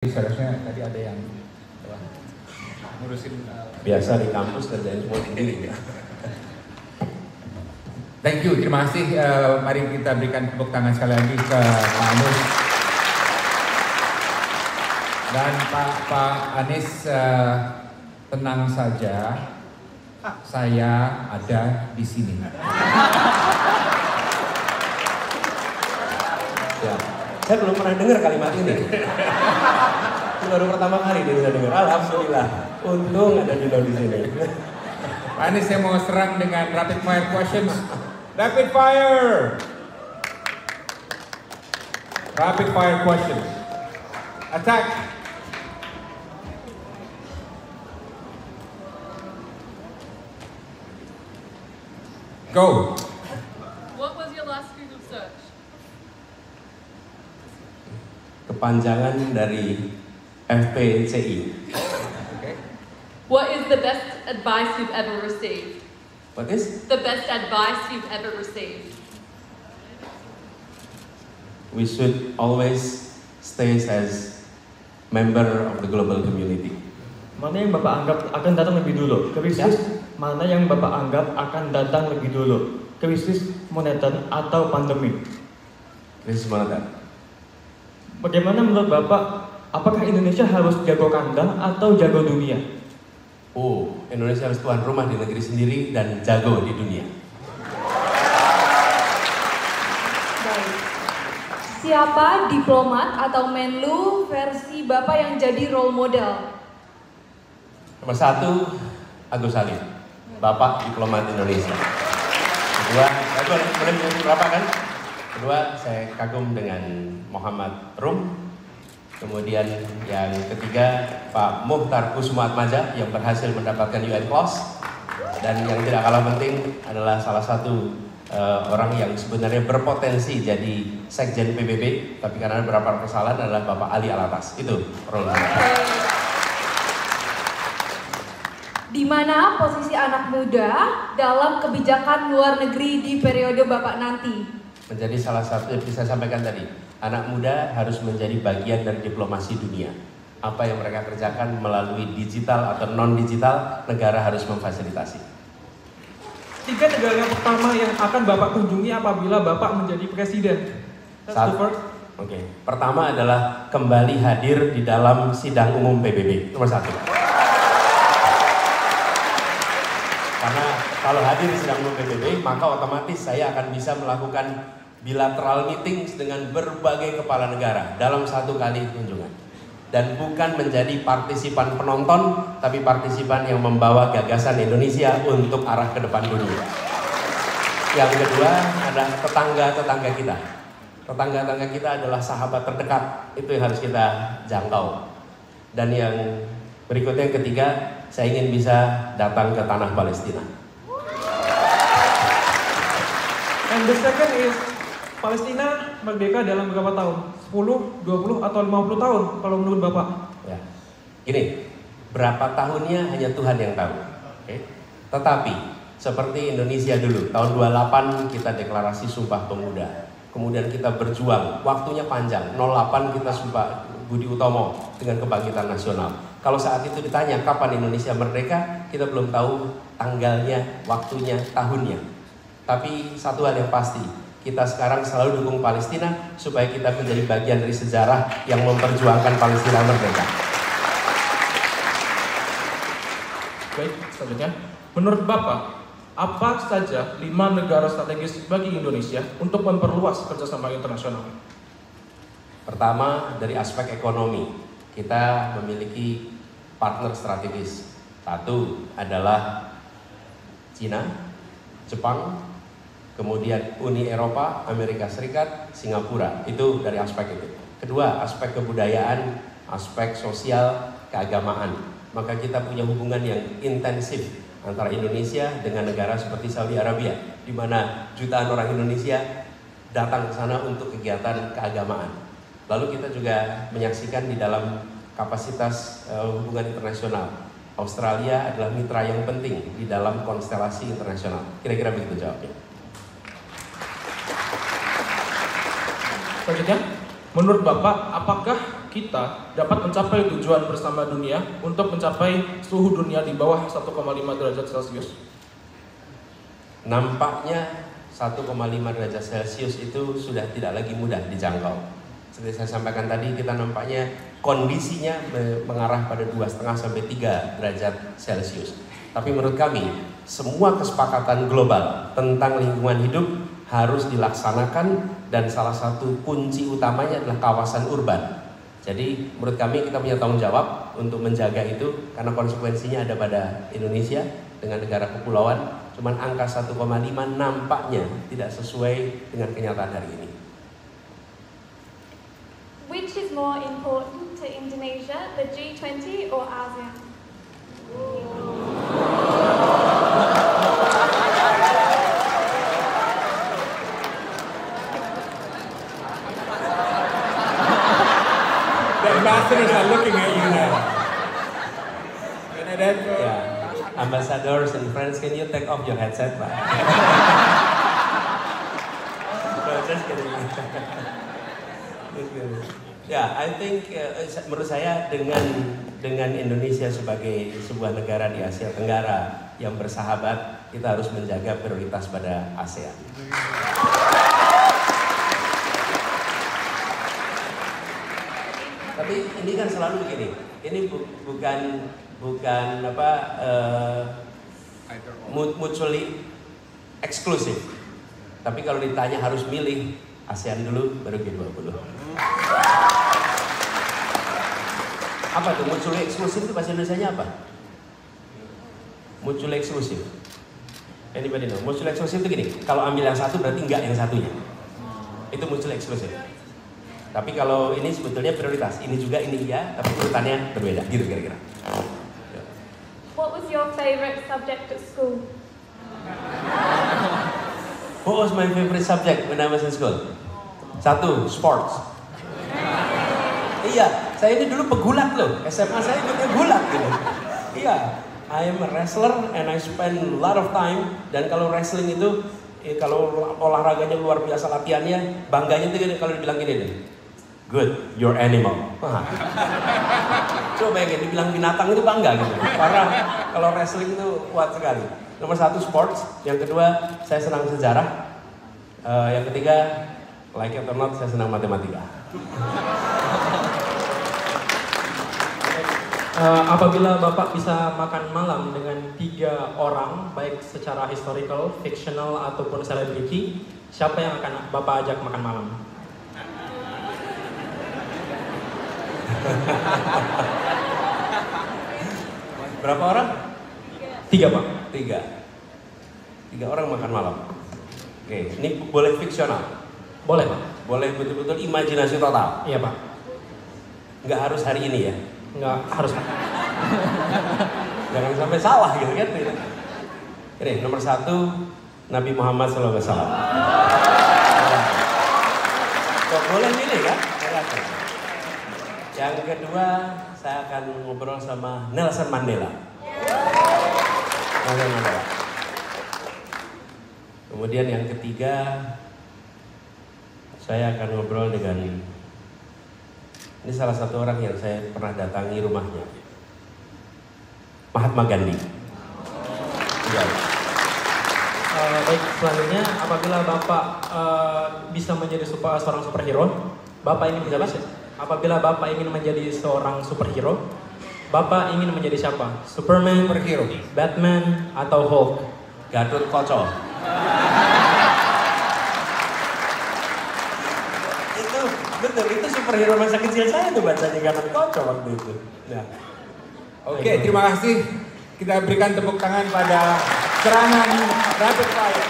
Seharusnya tadi ada yang ngurusin biasa di kampus kerjain semua sendiri ya. Thank you, terima kasih. Mari kita berikan tepuk tangan sekali lagi ke Pak Anies. Dan Pak Anies, tenang saja, saya ada di sini. Ya, saya belum pernah dengar kalimat ini. Ini baru pertama kali dia bisa dengar. Alhamdulillah, untung ada Dino di sini. Pak Anies, saya mau serang dengan rapid fire questions. Rapid fire! Rapid fire questions. Attack! Go! What was your last Google search? Kepanjangan dari FPCI. Okay. What is the best advice you've ever received? What is? The best advice you've ever received. We should always stay as member of the global community. Mana yang Bapak anggap akan datang lebih dulu? Krisis mana yang Bapak anggap akan datang lebih dulu? Krisis moneter atau pandemi? Krisis moneter. Bagaimana menurut Bapak, apakah Indonesia harus jago kandang atau jago dunia? Oh, Indonesia harus tuan rumah di negeri sendiri dan jago di dunia. Baik. Siapa diplomat atau Menlu versi Bapak yang jadi role model? Nomor 1, Agus Salim, Bapak diplomat Indonesia. Kedua, boleh menyebut berapa kan? Kedua, saya kagum dengan Muhammad Rum. Kemudian yang ketiga, Pak Muhtar Kussumaatmadja yang berhasil mendapatkan UN Clause. Dan yang tidak kalah penting adalah salah satu orang yang sebenarnya berpotensi jadi Sekjen PBB, tapi karena beberapa kesalahan adalah Bapak Ali Alatas. Itu role. Di mana posisi anak muda dalam kebijakan luar negeri di periode Bapak nanti? Menjadi salah satu yang bisa saya sampaikan tadi, anak muda harus menjadi bagian dari diplomasi dunia. Apa yang mereka kerjakan melalui digital atau non-digital, negara harus memfasilitasi. 3 negara pertama yang akan Bapak kunjungi apabila Bapak menjadi presiden. Oke. Pertama adalah kembali hadir di dalam sidang umum PBB, nomor 1. Karena kalau hadir di sidang umum PBB, maka otomatis saya akan bisa melakukan bilateral meeting dengan berbagai kepala negara dalam satu kali kunjungan. Dan bukan menjadi partisipan penonton, tapi partisipan yang membawa gagasan Indonesia untuk arah ke depan dunia. Yang kedua adalah tetangga-tetangga kita. Tetangga-tetangga kita adalah sahabat terdekat, itu yang harus kita jangkau. Dan yang berikutnya yang ketiga, saya ingin bisa datang ke tanah Palestina. And the second is, Palestina merdeka dalam berapa tahun? 10, 20, atau 50 tahun kalau menurut Bapak? Ya. Gini, berapa tahunnya hanya Tuhan yang tahu. Oke. Tetapi seperti Indonesia dulu, tahun 28 kita deklarasi Sumpah Pemuda. Kemudian kita berjuang, waktunya panjang. 08 kita Sumpah Budi Utomo dengan Kebangkitan Nasional. Kalau saat itu ditanya kapan Indonesia merdeka, kita belum tahu tanggalnya, waktunya, tahunnya. Tapi satu hal yang pasti, kita sekarang selalu dukung Palestina supaya kita menjadi bagian dari sejarah yang memperjuangkan Palestina merdeka. Baik, selanjutnya. Menurut Bapak, apa saja 5 negara strategis bagi Indonesia untuk memperluas kerjasama internasional? Pertama, dari aspek ekonomi, kita memiliki partner strategis. Satu adalah Cina, Jepang, kemudian Uni Eropa, Amerika Serikat, Singapura. Itu dari aspek itu. Kedua, aspek kebudayaan, aspek sosial, keagamaan. Maka kita punya hubungan yang intensif antara Indonesia dengan negara seperti Saudi Arabia, di mana jutaan orang Indonesia datang ke sana untuk kegiatan keagamaan. Lalu kita juga menyaksikan di dalam kapasitas hubungan internasional. Australia adalah mitra yang penting di dalam konstelasi internasional. Kira-kira begitu jawabnya. Selanjutnya, menurut Bapak, apakah kita dapat mencapai tujuan bersama dunia untuk mencapai suhu dunia di bawah 1,5 derajat Celcius? Nampaknya 1,5 derajat Celcius itu sudah tidak lagi mudah dijangkau. Seperti saya sampaikan tadi, kita nampaknya kondisinya mengarah pada 2,5 sampai 3 derajat Celcius. Tapi menurut kami, semua kesepakatan global tentang lingkungan hidup harus dilaksanakan, dan salah satu kunci utamanya adalah kawasan urban. Jadi menurut kami kita punya tanggung jawab untuk menjaga itu, karena konsekuensinya ada pada Indonesia dengan negara kepulauan. Cuman angka 1,5 nampaknya tidak sesuai dengan kenyataan hari ini. Which is more important to Indonesia, the G20 or ASEAN? The ambassadors are looking at you now. Yeah. Ambassadors and friends, can you take off your headset, Pak? No, just kidding. Ya, I think menurut saya dengan Indonesia sebagai sebuah negara di Asia Tenggara yang bersahabat, kita harus menjaga prioritas pada ASEAN. Tapi ini kan selalu begini. Ini bukan apa mutually eksklusif. Tapi kalau ditanya harus milih, ASEAN dulu baru G20. Apa tuh mutually eksklusif itu bahasa Indonesianya apa? Mutually eksklusif. Anybody know? Mutually eksklusif itu gini, kalau ambil yang satu berarti enggak yang satunya. Itu mutually eksklusif. Tapi kalau ini sebetulnya prioritas, ini juga ini iya, tapi urutannya berbeda, gitu kira-kira. What was your favorite subject at school? What was my favorite subject when I was in school? 1, sports. Iya, saya ini dulu pegulat loh. SMA saya ikutnya gulat gitu. Iya, I am a wrestler and I spend a lot of time. Dan kalau wrestling itu, kalau olahraganya luar biasa latihannya, bangganya itu kalau dibilang gini deh. Good, you're animal. Wah. Coba bayangin, dibilang binatang itu bangga gitu. Parah, kalau wrestling itu kuat sekali. Nomor 1 sports, yang kedua saya senang sejarah, yang ketiga like it or not saya senang matematika. Apabila Bapak bisa makan malam dengan 3 orang, baik secara historical, fictional ataupun selebriti, siapa yang akan Bapak ajak makan malam? Berapa orang? 3, Pak. 3 orang makan malam. Oke, ini boleh fiksional? Boleh, Pak. Boleh betul-betul imajinasi total? Iya, Pak. Nggak harus hari ini ya? Nggak harus, Pak. Jangan sampai salah gitu kan? Ini nomor 1 Nabi Muhammad SAW. Kok boleh milih kan? Yang kedua saya akan ngobrol sama Nelson Mandela. Nelson Mandela. Kemudian yang ketiga saya akan ngobrol dengan, ini salah satu orang yang saya pernah datangi rumahnya, Mahatma Gandhi. Ya. Baik, selanjutnya apabila Bapak bisa menjadi seorang superhero, Bapak ingin menjadi apabila Bapak ingin menjadi seorang superhero, Bapak ingin menjadi siapa? Superman, Superhero. Batman, atau Hulk? Gatot Kaca. Itu betul, itu superhero masa kecil saya tuh bacanya Gatot Kaca waktu itu. Ya. Oke, terima kasih. Kita berikan tepuk tangan pada serangan rapid fire.